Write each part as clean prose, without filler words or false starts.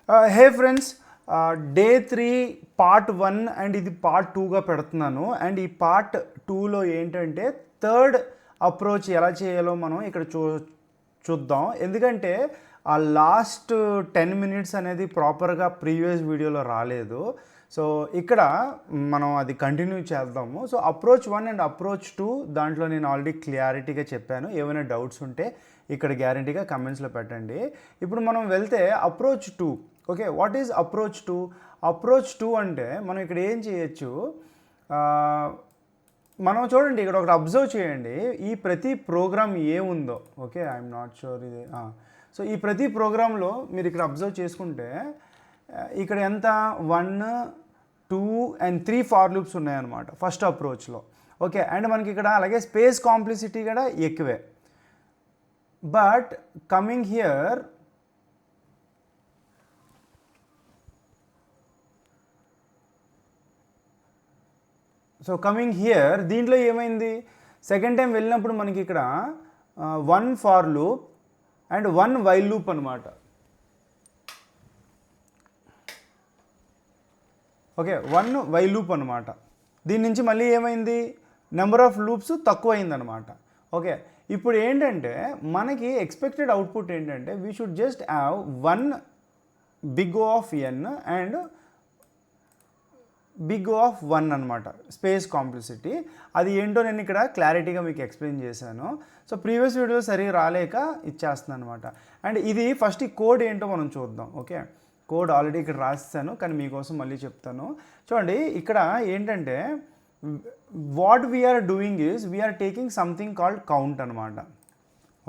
Hey friends, day 3 part 1 and ఇది part 2గా పెడుతున్నాను. And ఈ పార్ట్ 2లో ఏంటంటే థర్డ్ అప్రోచ్ ఎలా చేయాలో మనం ఇక్కడ చూద్దాం. ఎందుకంటే ఆ లాస్ట్ 10 minutes అనేది ప్రాపర్గా ప్రీవియస్ వీడియోలో రాలేదు. సో ఇక్కడ మనం అది కంటిన్యూ చేద్దాము. సో అప్రోచ్ 1 అండ్ అప్రోచ్ 2 దాంట్లో నేను ఆల్రెడీ క్లారిటీగా చెప్పాను. ఏమైనా డౌట్స్ ఉంటే ఇక్కడ గ్యారంటీగా కమెంట్స్లో పెట్టండి. ఇప్పుడు మనం వెళ్తే approach 2. Okay, what is approach 2? Approach 2 అంటే మనం ఇక్కడ ఏం చేయొచ్చు, మనం చూడండి ఇక్కడ ఒకటి అబ్జర్వ్ చేయండి. ఈ ప్రతి ప్రోగ్రామ్ ఏముందో, ఓకే, ఐఎమ్ నాట్ షూర్ ఇది. సో ఈ ప్రతి ప్రోగ్రాంలో మీరు ఇక్కడ అబ్జర్వ్ చేసుకుంటే ఇక్కడ ఎంత 1, 2 and 3 ఫార్ లూప్స్ ఉన్నాయన్నమాట ఫస్ట్ అప్రోచ్లో. ఓకే, అండ్ మనకి ఇక్కడ అలాగే స్పేస్ కాంప్లిసిటీ కూడా ఎక్కువే. బట్ కమింగ్ హియర్ దీంట్లో ఏమైంది, సెకండ్ టైం వెళ్ళినప్పుడు మనకి ఇక్కడ 1 for loop and 1 while loop అనమాట. ఓకే, 1 వైల్ లూప్ అనమాట. దీని నుంచి మళ్ళీ ఏమైంది, నెంబర్ ఆఫ్ లూప్స్ తక్కువ అయిందనమాట. ఓకే, ఇప్పుడు ఏంటంటే మనకి ఎక్స్పెక్టెడ్ అవుట్పుట్ ఏంటంటే we should just have 1 big O of n and big O of 1 అనమాట, స్పేస్ కాంప్లిసిటీ. అది ఏంటో నేను ఇక్కడ క్లారిటీగా మీకు ఎక్స్ప్లెయిన్ చేశాను. సో ప్రీవియస్ వీడియో సరిగా రాలేక ఇచ్చేస్తున్నాను అనమాట. అండ్ ఇది ఫస్ట్ ఈ కోడ్ ఏంటో మనం చూద్దాం. ఓకే, కోడ్ ఆల్రెడీ ఇక్కడ రాస్తాను కానీ మీకోసం మళ్ళీ చెప్తాను. చూడండి ఇక్కడ ఏంటంటే what we're doing is we're taking something called count అనమాట.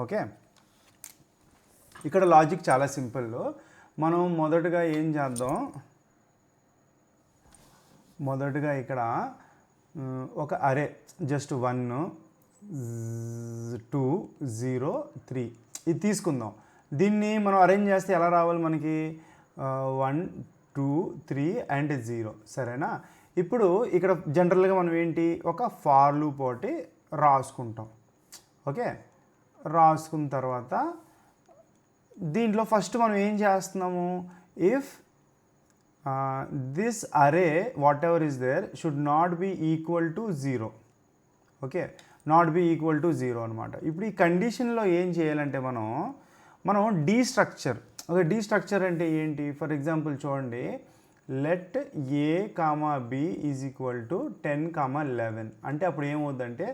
ఓకే, ఇక్కడ లాజిక్ చాలా సింపుల్. మనం మొదటగా ఏం చేద్దాం, మొదటగా ఇక్కడ ఒక అరే జస్ట్ 1, 2, 0, 3 ఇది తీసుకుందాం. దీన్ని మనం అరేంజ్ చేస్తే ఎలా రావాలి మనకి, 1, 2, 3 and 0. సరేనా? ఇప్పుడు ఇక్కడ జనరల్గా మనం ఏంటి, ఒక ఫార్ లూప్ ఒకటి రాసుకుంటాం. ఓకే, రాసుకున్న తర్వాత దీంట్లో ఫస్ట్ మనం ఏం చేస్తున్నాము, if this array whatever is there should not be equal to 0. Okay, not be equal to 0 అనమాట. ఇప్పుడు ఈ కండిషన్లో ఏం చేయాలంటే మనం డీస్ట్రక్చర్. ఓకే, డీస్ట్రక్చర్ అంటే ఏంటి, ఫర్ ఎగ్జాంపుల్ చూడండి, let A, B is equal to 10, 11 అంటే అప్పుడు ఏమవుతుందంటే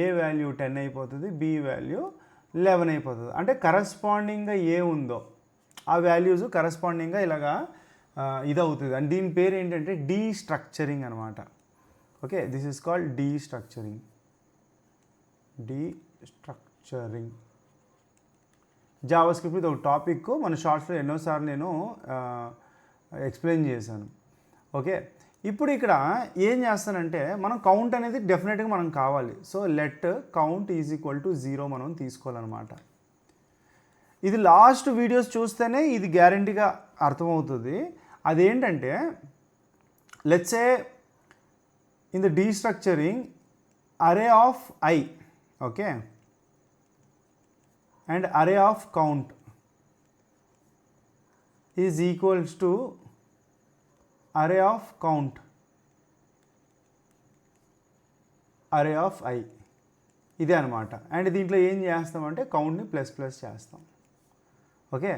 A వాల్యూ 10 అయిపోతుంది, B వాల్యూ 11 అయిపోతుంది. అంటే కరస్పాండింగ్గా ఏ ఉందో ఆ వాల్యూస్ కరస్పాండింగ్గా ఇలాగా ఇది అవుతుంది. అండ్ దీని పేరు ఏంటంటే డీస్ట్రక్చరింగ్ అనమాట. Okay, this is called destructuring. JavaScript ఇది ఒక టాపిక్ మన షార్ట్స్లో ఎన్నోసార్లు నేను ఎక్స్ప్లెయిన్ చేశాను. ఓకే, ఇప్పుడు ఇక్కడ ఏం చేస్తానంటే మనం కౌంట్ అనేది డెఫినెట్గా మనం కావాలి. So let count is equal to 0 మనం తీసుకోవాలన్నమాట. ఇది లాస్ట్ వీడియోస్ చూస్తేనే ఇది గ్యారంటీగా అర్థమవుతుంది. అదేంటంటే let's say in the destructuring array of I, okay, and array of count is equals to array of count array of I ఇదే అనమాట. అండ్ దీంట్లో ఏం చేస్తామంటే కౌంట్ని ప్లస్ చేస్తాం. Okay,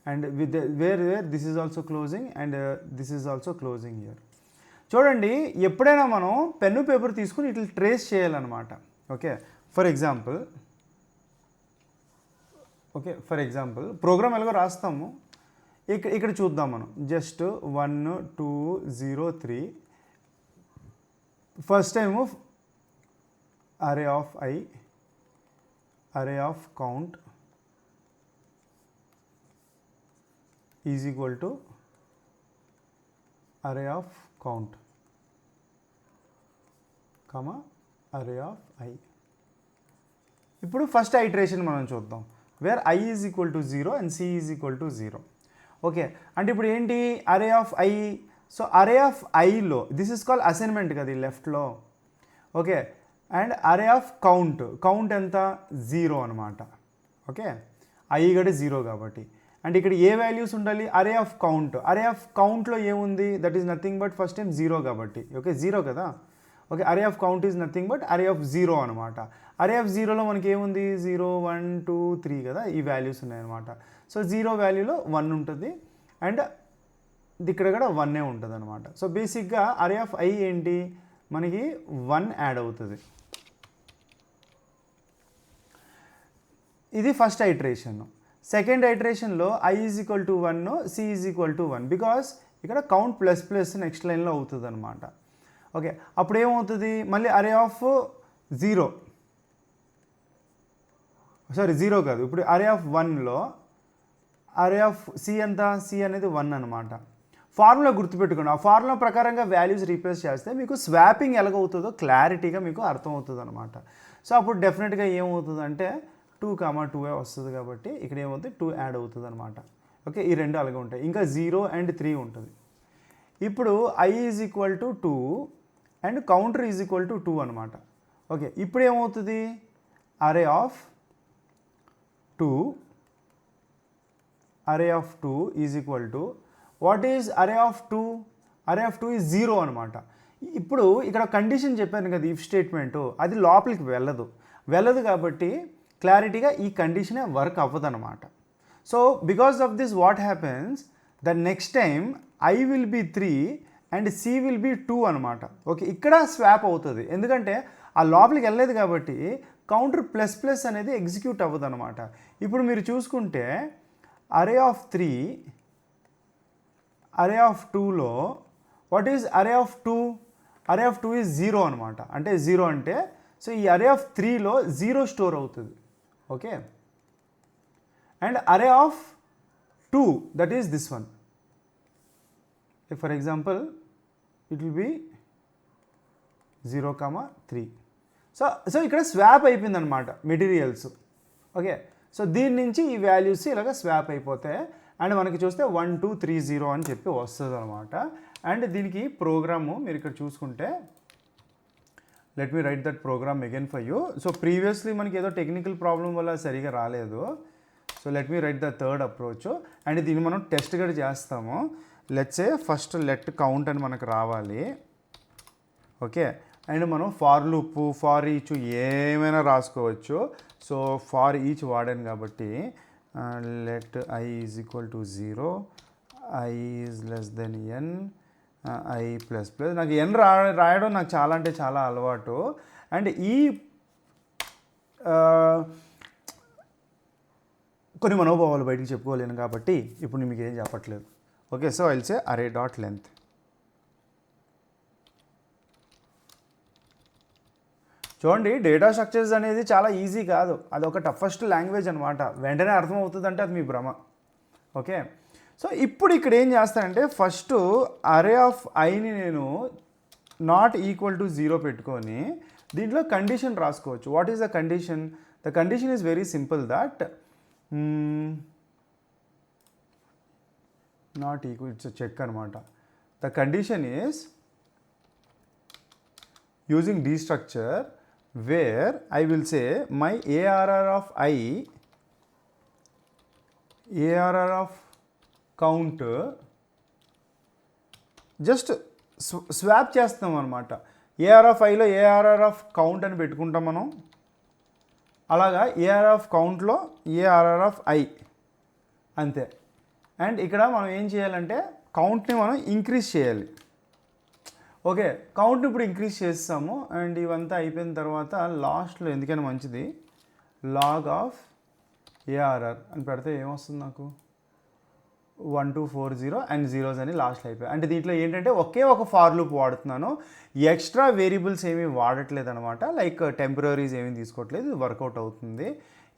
and with where this is also closing and this is also closing here. చూడండి, ఎప్పుడైనా మనం పెన్ను పేపర్ తీసుకుని ఇట్లా ట్రేస్ చేయాలన్నమాట. ఓకే, ఫర్ ఎగ్జాంపుల్ ప్రోగ్రామ్ ఎలాగో రాస్తాము. ఇక్కడ చూద్దాం మనం just 1, 2, 0, 3 first time array of I, array of count is equal to array of count array of I. ఇప్పుడు ఫస్ట్ ఐటరేషన్ మనం చూద్దాం, where I is equal to 0 and C is equal to 0. Okay, అంటే ఇప్పుడు ఏంటి array of I. So array of Iలో this is called assignment కదా లెఫ్ట్లో. Okay, and array of count ఎంత 0 అనమాట. ఓకే, I కూడా 0 కాబట్టి. అండ్ ఇక్కడ ఏ వాల్యూస్ ఉండాలి, array of count. Array of కౌంట్లో ఏముంది, that is nothing but first time zero కాబట్టి, ఓకే జీరో కదా, okay array of count is nothing but array of zero అనమాట. అరే ఆఫ్ జీరోలో మనకి ఏముంది, 0 1 2 3 కదా, ఈ వాల్యూస్ ఉన్నాయన్నమాట. సో జీరో వాల్యూలో 1 ఉంటుంది అండ్ ఇక్కడ కూడా 1 ఉంటుంది అనమాట. సో బేసిక్గా అరే ఆఫ్ ఐ ఏంటి, మనకి 1 యాడ్ అవుతుంది. ఇది ఫస్ట్ ఐటరేషన్. సెకండ్ ఐటరేషన్లో I is equal to 1, C is equal to 1, because ఇక్కడ కౌంట్ ప్లస్ ప్లస్ నెక్స్ట్ లైన్లో అవుతుంది అనమాట. ఓకే అప్పుడు ఏమవుతుంది, మళ్ళీ అరే ఆఫ్ 0 కాదు, ఇప్పుడు అరే ఆఫ్ 1లో అరే ఆఫ్ సి ఎంత, సి అనేది 1 అనమాట. ఫార్ములా గుర్తుపెట్టుకోండి, ఆ ఫార్ములా ప్రకారంగా వాల్యూస్ రీప్లేస్ చేస్తే మీకు స్వాపింగ్ ఎలాగవుతుందో క్లారిటీగా మీకు అర్థమవుతుంది అనమాట. సో అప్పుడు డెఫినెట్గా ఏమవుతుంది అంటే 2, 2 వస్తుంది కాబట్టి ఇక్కడ ఏమవుతుంది 2 యాడ్ అవుతుంది అనమాట. ఓకే ఈ రెండు అలాగే ఉంటాయి. ఇంకా 0 and 3 ఉంటుంది. ఇప్పుడు I is equal to 2 and counter is equal to 2 అనమాట. ఓకే ఇప్పుడు ఏమవుతుంది, అరే of 2 is equal to what is అరే ఆఫ్ 2, అరే ఆఫ్ 2 ఈజ్ 0 అనమాట. ఇప్పుడు ఇక్కడ కండిషన్ చెప్పాను కదా, ఇఫ్ స్టేట్మెంట్, అది లోపలికి వెళ్ళదు కాబట్టి క్లారిటీగా ఈ కండిషనే వర్క్ అవ్వదు అనమాట. So because of this what happens, the next time i will be 3 and c will be 2 అనమాట. ఓకే ఇక్కడ స్వాప్ అవుతుంది, ఎందుకంటే ఆ లోపలికి వెళ్ళలేదు కాబట్టి కౌంటర్ ప్లస్ ప్లస్ అనేది ఎగ్జిక్యూట్ అవ్వదు అనమాట. ఇప్పుడు మీరు చూసుకుంటే అరే ఆఫ్ 3, అరే ఆఫ్ 2లో వాట్ ఈజ్ అరే ఆఫ్ 2, అరే ఆఫ్ 2 ఈజ్ 0 అనమాట. అంటే 0 అంటే సో ఈ అరే ఆఫ్ 3లో 0 స్టోర్ అవుతుంది. Okay and array of 2 that is this one. For example it will be 0, 3. So ఇక్కడ స్వాప్ అయిపోయింది అనమాట మెటీరియల్స్. ఓకే సో దీని నుంచి ఈ వాల్యూస్ ఇలాగ స్వాప్ అయిపోతాయి అండ్ మనకి చూస్తే 1 2 3 0 అని చెప్పి వస్తుంది అనమాట. అండ్ దీనికి ప్రోగ్రాము మీరు ఇక్కడ చూసుకుంటే, let me write that program again for you. So previously మనకి ఏదో టెక్నికల్ ప్రాబ్లం వల్ల సరిగా రాలేదు. So let me write the third approach and దీన్ని మనం టెస్ట్ కూడా చేస్తాము. Let's say first let count అని మనకు రావాలి. ఓకే అండ్ మనం ఫార్ లూప్, ఫార్ ఈచ్ ఏమైనా రాసుకోవచ్చు. సో ఫార్ ఈచ్ వాడాను కాబట్టి let i is equal to 0, i is less than n, i plus plus. నాకు ఎన్ రాయడం నాకు చాలా అంటే చాలా అలవాటు. అండ్ ఈ కొన్ని మనోభావాలు బయటికి చెప్పుకోలేను కాబట్టి ఇప్పుడు మీకు ఏం చెప్పట్లేదు. ఓకే సో ఐల్ సే అరే డాట్ లెంత్. చూడండి డేటా స్ట్రక్చర్స్ అనేది చాలా ఈజీ కాదు, అది ఒక టఫెస్ట్ లాంగ్వేజ్ అనమాట. వెంటనే అర్థమవుతుందంటే అది మీ భ్రమ. ఓకే సో ఇప్పుడు ఇక్కడ ఏం చేస్తానంటే ఫస్ట్ అరే ఆఫ్ ఐని నేను నాట్ ఈక్వల్ టు 0 పెట్టుకొని దీంట్లో కండిషన్ రాసుకోవచ్చు. What is the condition? The condition is very simple that not equal, it's check అనమాట. The condition is using D structure where I will say my ARR of I, ARR of count జస్ట్ swap చేస్తాం అనమాట. AR of ఐలో ARR of count అని పెట్టుకుంటాం మనం. అలాగా AR of కౌంట్లో ఏఆర్ఆర్ ఆఫ్ ఐ అంతే. అండ్ ఇక్కడ మనం ఏం చేయాలంటే కౌంట్ని మనం ఇంక్రీజ్ చేయాలి. ఓకే కౌంట్ ఇప్పుడు ఇంక్రీజ్ చేస్తాము అండ్ ఇవంతా అయిపోయిన తర్వాత లాస్ట్లో ఎందుకైనా మంచిది లాగ్ ఆఫ్ ఏఆర్ఆర్ అని పెడితే ఏమొస్తుంది నాకు 1 2 4 0 అండ్ జీరోస్ అని లాస్ట్లో అయిపోయాయి. అంటే దీంట్లో ఏంటంటే ఒకే ఒక ఫార్ లూప్ వాడుతున్నాను, ఎక్స్ట్రా వేరియబుల్స్ ఏమీ వాడట్లేదు అనమాట. లైక్ టెంపరీస్ ఏమీ తీసుకోవట్లేదు, ఇది వర్కౌట్ అవుతుంది.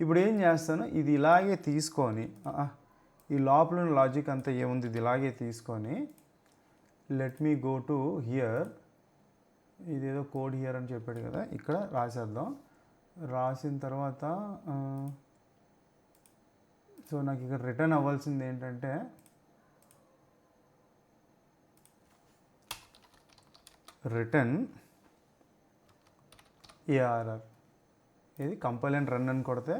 ఇప్పుడు ఏం చేస్తాను, ఇది ఇలాగే తీసుకొని ఈ లోపల లాజిక్ అంతా ఏముంది ఇది ఇలాగే తీసుకొని let me go to hear, ఇదేదో కోడ్ హియర్ అని చెప్పాడు కదా, ఇక్కడ రాసేద్దాం. రాసిన తర్వాత సో నాకు ఇక్కడ రిటర్న్ అవ్వాల్సింది ఏంటంటే రిటర్న్ ఏఆర్ఆర్. ఇది కంపైల్ అండ్ రన్ అని కొడితే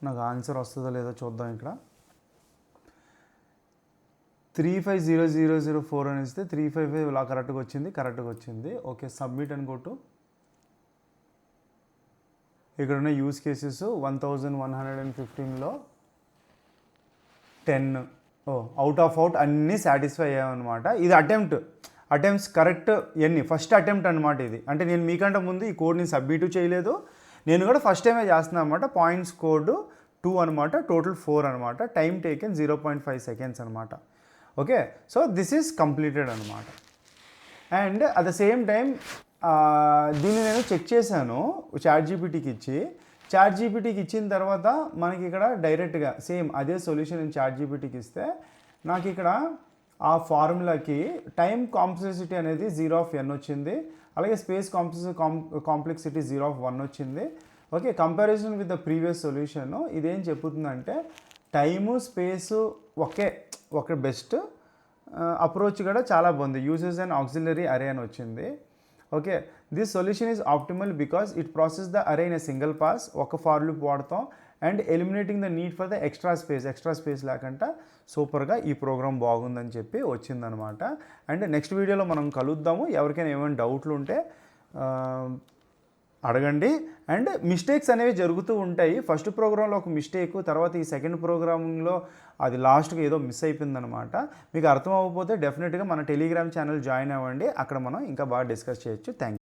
నాకు ఆన్సర్ వస్తుందో లేదో చూద్దాం. ఇక్కడ 350004 అని ఇస్తే 355 ఇలా కరెక్ట్గా వచ్చింది. ఓకే, సబ్మిట్ అని కొట్టు. ఇక్కడ ఉన్న యూస్ కేసెస్ 1115లో 10 అవుట్ అన్నీ సాటిస్ఫై అయ్యామన్నమాట. ఇది అటెంప్ట్స్ కరెక్ట్ ఎన్ని ఫస్ట్ అటెంప్ట్ అనమాట ఇది. అంటే నేను మీకంటే ముందు ఈ కోడ్ని సబ్మిట్ చేయలేదు, నేను కూడా ఫస్ట్ టైమే చేస్తున్నాను అనమాట. పాయింట్స్ కోడ్ 2 అనమాట, టోటల్ 4 అనమాట. టైం టేకెన్ 0.5 సెకండ్స్ అనమాట. Okay, so this is completed అనమాట. And at the same time దీన్ని నేను చెక్ చేశాను చాట్ జీపీటీకి ఇచ్చిన తర్వాత మనకి ఇక్కడ డైరెక్ట్గా సేమ్ అదే సొల్యూషన్ నేను చాట్ జీపీటీకి ఇస్తే నాకు ఇక్కడ ఆ ఫార్ములాకి టైం కాంప్లెక్సిటీ అనేది 0 వచ్చింది, అలాగే స్పేస్ కాంప్లెక్సిటీ 0 వచ్చింది. Okay, comparison with the previous solution ఇదేం చెప్పుతుందంటే టైము స్పేసు ఒకే బెస్ట్ అప్రోచ్ కూడా చాలా బాగుంది. యూజెస్ అండ్ ఆక్సిలరీ అరే అని వచ్చింది. Okay, this solution is optimal because it process the అరే ఇన్ ఎ సింగిల్ పాస్, ఒక ఫార్ లూప్ వాడతాం and eliminating the need for the extra space లేకుండా సూపర్గా ఈ ప్రోగ్రామ్ బాగుందని చెప్పి వచ్చిందనమాట. అండ్ నెక్స్ట్ వీడియోలో మనం కలుద్దాము. ఎవరికైనా ఏమైనా డౌట్లు ఉంటే అడగండి. అండ్ మిస్టేక్స్ అనేవి జరుగుతూ ఉంటాయి. ఫస్ట్ ప్రోగ్రాంలో ఒక మిస్టేక్, తర్వాత ఈ సెకండ్ ప్రోగ్రామింగ్లో అది లాస్ట్గా ఏదో మిస్ అయిపోయిందనమాట. మీకు అర్థం అవ్వకపోతే డెఫినెట్గా మన టెలిగ్రామ్ ఛానల్ జాయిన్ అవ్వండి, అక్కడ మనం ఇంకా బాగా డిస్కస్ చేయొచ్చు. Thank you.